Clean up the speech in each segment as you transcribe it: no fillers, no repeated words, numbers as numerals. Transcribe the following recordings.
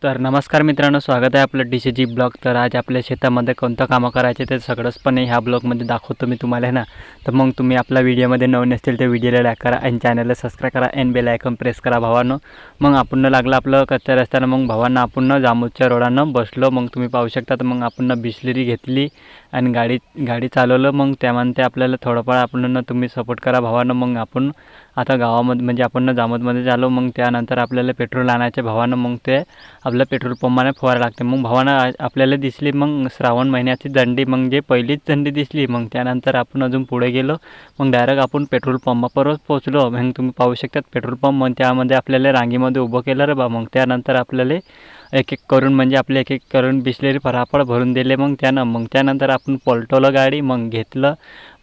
तर नमस्कार मित्रांनो, स्वागत आहे आपलं DCG ब्लॉग। तर आज आपल्या शेतामध्ये कोणतं कामं करायचे ते सगळंच पण ह्या ब्लॉगमध्ये दाखवतो मी तुम्हाला ना। तर मग तुम्ही आपल्या व्हिडिओमध्ये नवीन असतील तर व्हिडिओला लाईक करा आणि चॅनलला सबस्क्राईब करा आणि बेल आयकॉन प्रेस करा भावांनो। मग आपण लागलं आपलं कच्च्या रस्त्यानं, मग भावांना आपण जामोदच्या रोडानं बसलो। मग तुम्ही पाहू शकता, तर मग आपण बिस्लरी घेतली आणि गाडी चालवलं। मग त्यामध्ये आपल्याला थोडंफार आपण तुम्ही सपोर्ट करा भावांनो। मग आपण आता गावामध्ये म्हणजे आपण जामोदमध्ये झालो। मग त्यानंतर आपल्याला पेट्रोल आणायचे भावांनो। मग ते आपल्या पेट्रोल पंपाने फवारा लागते। मग भावांना आपल्याला दिसली मग श्रावण महिन्याची दंडी, म्हणजे पहिलीच दंडी दिसली। मग त्यानंतर आपण अजून पुढे गेलो, मग डायरेक्ट आपण पेट्रोल पंपावर पोहोचलो। मग तुम्ही पाहू शकता पेट्रोल पंप, मग त्यामध्ये आपल्याला रांगेमध्ये उभं केलं रे बा। मग त्यानंतर आपल्याला एक करून म्हणजे आपले एक करून बिस्लरी फराफळ भरून दिले। मग त्यानंतर आपण पलटवलं गाडी, मग घेतलं,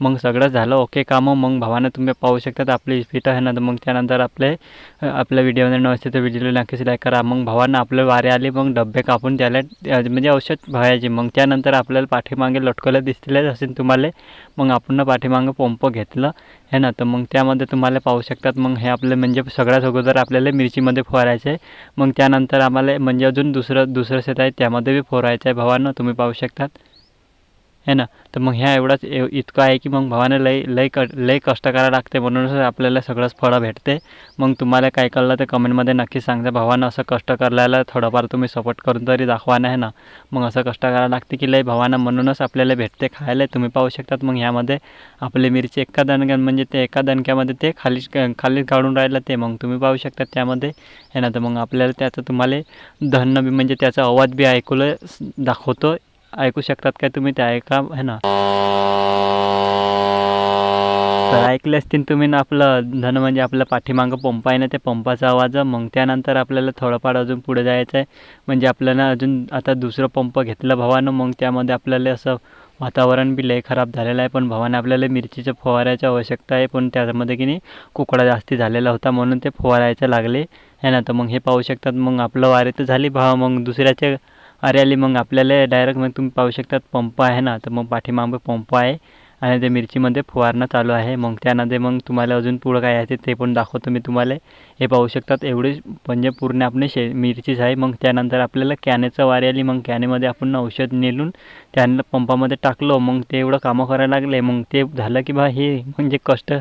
मग सगळं झालं ओके कामं। मग भावानं तुम्ही पाहू शकता आपली स्पीड आहे ना। मग त्यानंतर आपल्या व्हिडिओमध्ये नसते तर व्हिडिओला नक्कीच लाईक करा। मग भावांना आपले वारे आले, मग डब्बे कापून त्याला म्हणजे औषध भरायचे। मग त्यानंतर आपल्याला पाठीमागे लटकवलं दिसलेच असेल तुम्हाला। मग आपण पाठीमागे पंप घेतलं है ना। तर मग त्यामध्ये तुम्हाला पाहू शकतात, मग हे आपले म्हणजे सगळ्यात अगोदर आपल्याला मिरचीमध्ये फवारायचं आहे। मग त्यानंतर आम्हाला म्हणजे अजून दुसरं शेत आहे त्यामध्ये बी फवारायचं आहे भावांनो, तुम्ही पाहू शकतात है ना। तर मग ह्या एवढाच इतकं आहे की मग भावानं लई कष्ट करायला लागते, म्हणूनच आपल्याला सगळंच फळं भेटते। मग तुम्हाला काय कळलं तर कमेंटमध्ये नक्की सांगा भावानं। असं कष्ट करायला थोडंफार तुम्ही सपोर्ट करून तरी दाखवा ना है ना। मग असं कष्ट करायला लागते की लई भावानं, म्हणूनच आपल्याला भेटते खायला, तुम्ही पाहू शकतात। मग ह्यामध्ये आपली मिरची एका म्हणजे ते एका दणक्यामध्ये ते खाली काढून राहिलं ते, मग तुम्ही पाहू शकता त्यामध्ये है ना। तर मग आपल्याला त्याचं तुम्हाला धन्न बी म्हणजे त्याचा आवाज बी दाखवतो, ऐकू शकतात काय तुम्ही ते ऐका है ना। तर ऐकले असतील तुम्ही ना आपलं धन म्हणजे आपलं पाठीमागं पंप आहे ना, ते पंपाचा आवाज। मग त्यानंतर आपल्याला थोडंफार अजून पुढे जायचं आहे, म्हणजे आपल्याला अजून आता दुसरं पंप घेतलं भावानं। मग त्यामध्ये आपल्याला असं वातावरण बी लय खराब झालेलं आहे, पण भावाने आपल्याला मिरचीच्या फवारायची आवश्यकता आहे। पण त्यामध्ये की नाही कुकडा जास्ती झालेला होता, म्हणून ते फवारायचे लागले है ना। तर मग हे पाहू शकतात, मग आपलं वारे तर झाली भावा, मग दुसऱ्याचे अरे आली। मग आपल्याला डायरेक्ट मग तुम्ही पाहू शकतात पंप आहे ना, तर मग पाठीमागे पंप आहे आणि ते मिरचीमध्ये फवारणं चालू आहे। मग त्यानंतर मग तुम्हाला अजून पुढं काय आहे ते पण दाखवतो मी तुम्हाला। हे पाहू शकतात एवढी म्हणजे पूर्ण आपली मिरचीच आहे। मग त्यानंतर आपल्याला कॅनेचं वारी आली, मग कॅनेमध्ये आपण औषध नेलून त्यानं पंपामध्ये टाकलं। मग ते एवढं कामं करायला लागले, मग ते झालं की बा हे म्हणजे कष्ट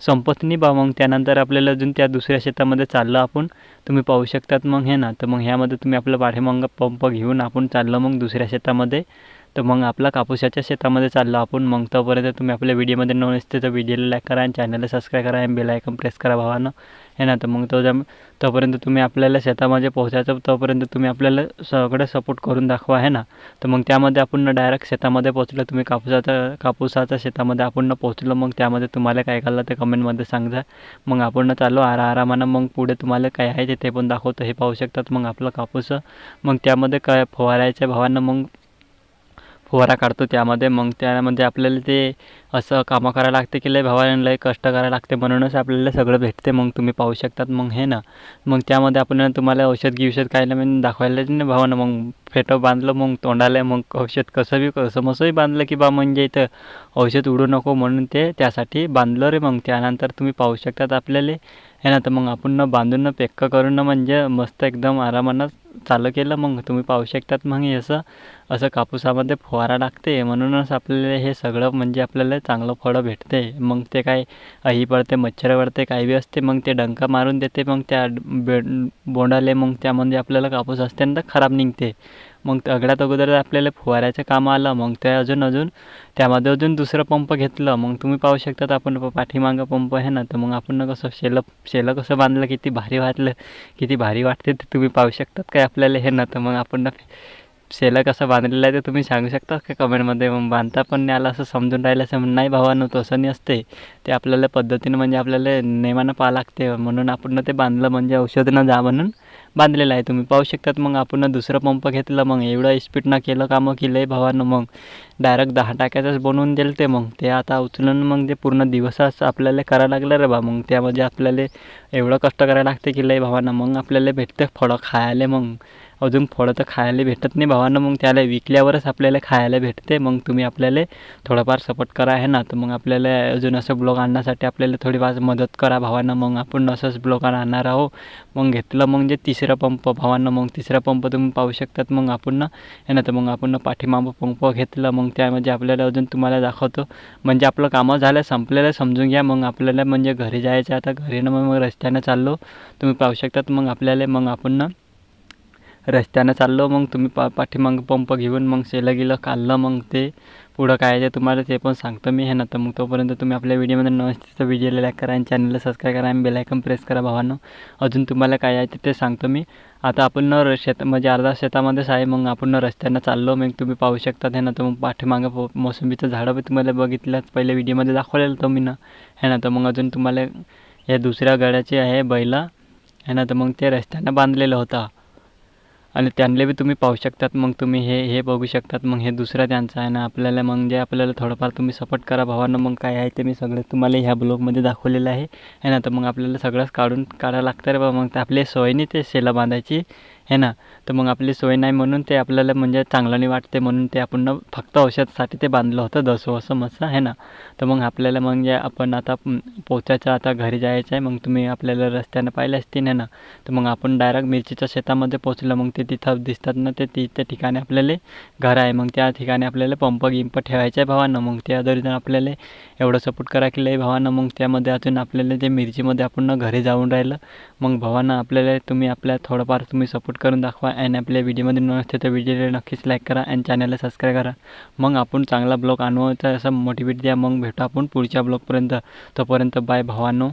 संपत नाही बा। मग त्यानंतर आपल्याला अजून त्या दुसऱ्या शेतामध्ये चाललं आपण, तुम्ही पाहू शकतात मग हे ना। तर मग ह्यामध्ये तुम्ही आपलं पाठीमागं पंप घेऊन आपण चाललं मग दुसऱ्या शेतामध्ये। तर मग आपला कापूसाच्या शेतामध्ये चाललो आपण। मग तोपर्यंत तुम्ही आपल्या व्हिडिओमध्ये नवीन असते तर व्हिडिओला लाईक करा आणि चॅनलला सबस्क्राईब करा आणि बेल आयकॉन प्रेस करा भावानं है ना। तर मग तोपर्यंत तुम्ही आपल्याला शेतामध्ये पोहोचायचं, तोपर्यंत तुम्ही आपल्याला सगळं सपोर्ट करून दाखवा है ना। तर मग त्यामध्ये आपण डायरेक्ट शेतामध्ये पोहोचलो, तुम्ही कापूसाच्या शेतामध्ये आपण पोहोचलो। मग त्यामध्ये तुम्हाला काय कळलं ते कमेंटमध्ये सांगा। मग आपण चाललो आरामानं, मग पुढे तुम्हाला काय आहे ते पण दाखवतो। हे पाहू शकतात मग आपलं कापूस, मग त्यामध्ये काय फवारायच्या भावानं मग फवारा काढतो त्यामध्ये। मग त्यामध्ये आपल्याला ते असं कामं करायला लागते की लय भावानं लय कष्ट करायला लागते, म्हणूनच आपल्याला सगळं भेटते। मग तुम्ही पाहू शकतात मग हे ना। मग त्यामध्ये आपण तुम्हाला औषध काय मी दाखवायलाच नाही भावानं। मग फेटं बांधलं मग तोंडाला, मग औषध कसंही बांधलं की बा म्हणजे इथं औषध उडू नको म्हणून ते त्यासाठी बांधलं रे। मग त्यानंतर तुम्ही पाहू शकतात आपल्याला है ना। तर मग आपण बांधून पेक्क करून म्हणजे मस्त एकदम आरामानं चालू केलं। मग तुम्ही पाहू शकतात मग हे असं कापूसामध्ये फवारा लागते, म्हणूनच आपल्याला हे सगळं म्हणजे आपल्याला चांगलं फळं भेटते। मग ते काय अही पडते, मच्छर पडते, काही बी असते, मग ते डंका मारून देते मग त्या बोंडाले। मग त्यामध्ये आपल्याला कापूस असते ना खराब निघते। मग सगळ्यात अगोदर आपल्याला फवारायचं काम आलं। मग ते अजून त्यामध्ये अजून दुसरं पंप घेतलं। मग तुम्ही पाहू शकतात आपण पाठीमागं पंप आहे ना। तर मग आपण कसं शेलं कसं बांधलं, किती भारी वाटते ते तुम्ही पाहू शकतात काय आपल्याला हे ना। तर मग आपण शेलं कसं बांधलेलं आहे ते तुम्ही सांगू शकता का कमेंटमध्ये। मग बांधता पण नाही आलं असं समजून राहिलं असं नाही भावानं, तसं नाही असते ते, आपल्याला पद्धतीनं म्हणजे आपल्याला नेमानं पाहा लागते, म्हणून आपण ते बांधलं म्हणजे औषधनं जा म्हणून बांधलेलं आहे, तुम्ही पाहू शकतात। मग आपण दुसरं पंप घेतलं, मग एवढं स्पीडनं केलं कामं की लय भावानं। मग डायरेक्ट 10 टाक्याचंच बनवून दिलं ते। मग ते आता उचलून मग ते पूर्ण दिवसाच आपल्याला करायला लागलं रे बा। मग त्यामध्ये आपल्याला एवढं कष्ट करायला लागते की लय भावानं, मग आपल्याला भेटते फळं खायला। मग अजून फळं तर खायला भेटत नाही भावांनो, मग त्याला विकल्यावरच आपल्याला खायला भेटते. मग तुम्ही आपल्याला थोडाफार सपोर्ट करा आहे ना. तर मग आपल्याला अजून असं ब्लॉग आणण्यासाठी आपल्याला थोडीफार मदत करा भावांनो. मग आपण असंच ब्लॉग आणणार आहोत. मग घेतलं म्हणजे तिसरा पंप भावांनो. मग तिसरा पंप तुम्ही पाहू शकतात. मग आपण ना आहे ना, तर मग आपण पाठीमागं पंप घेतला. मग त्यामध्ये आपल्याला अजून तुम्हाला दाखवतो. म्हणजे आपलं कामं झालं संपलेलं समजून घ्या. मग आपल्याला म्हणजे घरी जायचं. आता घरी ना मग रस्त्यानं चाललो, तुम्ही पाहू शकतात. मग आपल्याला मग आपण ना रस्त्यानं चाललो. मग तुम्ही पाठीमागं पंप घेऊन मग शेलं काढलं. मग ते पुढं काय आहे ते तुम्हाला ते पण सांगतो मी आहे ना. तर मग तोपर्यंत तुम्ही आपल्या व्हिडिओमध्ये नसतं व्हिडिओला लाईक करा आणि चॅनलला सबस्क्राईब करा आणि बेल आयकॉन प्रेस करा भावांनो. अजून तुम्हाला काय आहे ते सांगतो मी. आता आपण म्हणजे अर्धा शेतामध्येच आहे. मग आपण रस्त्यानं चाललो. मग तुम्ही पाहू शकतात आहे ना. तर मग पाठीमागं मोसंबीचं झाडं बी तुम्हाला बघितलंच पहिल्या व्हिडिओमध्ये दाखवलेलं तो मी ना आहे ना. तर मग अजून तुम्हाला या दुसऱ्या गाड्याचे आहे बैला आहे ना. तर मग ते रस्त्यानं बांधलेलं होता आणि त्यांना बी तुम्ही पाहू शकतात. मग तुम्ही हे बघू शकतात. मग हे दुसरा त्यांचा आहे ना. आपल्याला मग जे आपल्याला थोडंफार तुम्ही सपोर्ट करा भावांनो. मग काय आहे ते मी सगळं तुम्हाला ह्या ब्लॉगमध्ये दाखवलेलं आहे ना. तर मग आपल्याला सगळंच काढायला लागतं रे बा. मग ते आपली सोय नाही ते शेला बांधायची आहे ना. तर मग आपली सोय नाही म्हणून ते आपल्याला म्हणजे चांगलं नाही वाटते म्हणून ते आपण फक्त औषधासाठी ते बांधलं होतं दसो असं मस्त आहे ना. तर मग आपल्याला म्हणजे आपण आता पोचायचं, आता घरी जायचं आहे. मग तुम्ही आपल्याला रस्त्यानं पाहिलं असतील आहे ना. तर मग आपण डायरेक्ट मिरचीच्या शेतामध्ये पोचलं. मग ते तिथं दिसतात ना ते त्या ठिकाणी आपल्याला घर आहे. मग त्या ठिकाणी आपल्याला पंप ठेवायचा आहे भावांनो. मग त्या दरम्यान आपल्याला एवढं सपोर्ट करा की लय भावांनो. मग त्यामध्ये अजून आपल्याला ते मिरचीमध्ये आपण घरी जाऊन राहिलं. मग भावांनो आपल्याला तुम्ही आपल्या थोडंफार तुम्ही सपोर्ट करून दाखवा. आणि आपल्या व्हिडिओमध्ये नसते तर व्हिडिओला नक्कीच लाईक करा आणि चॅनलला सबस्क्राईब करा. मग आपण चांगला ब्लॉग आणू तर असं मोटिवेट द्या. मग भेटू आपण पुढच्या ब्लॉगपर्यंत. तोपर्यंत बाय भावांनो.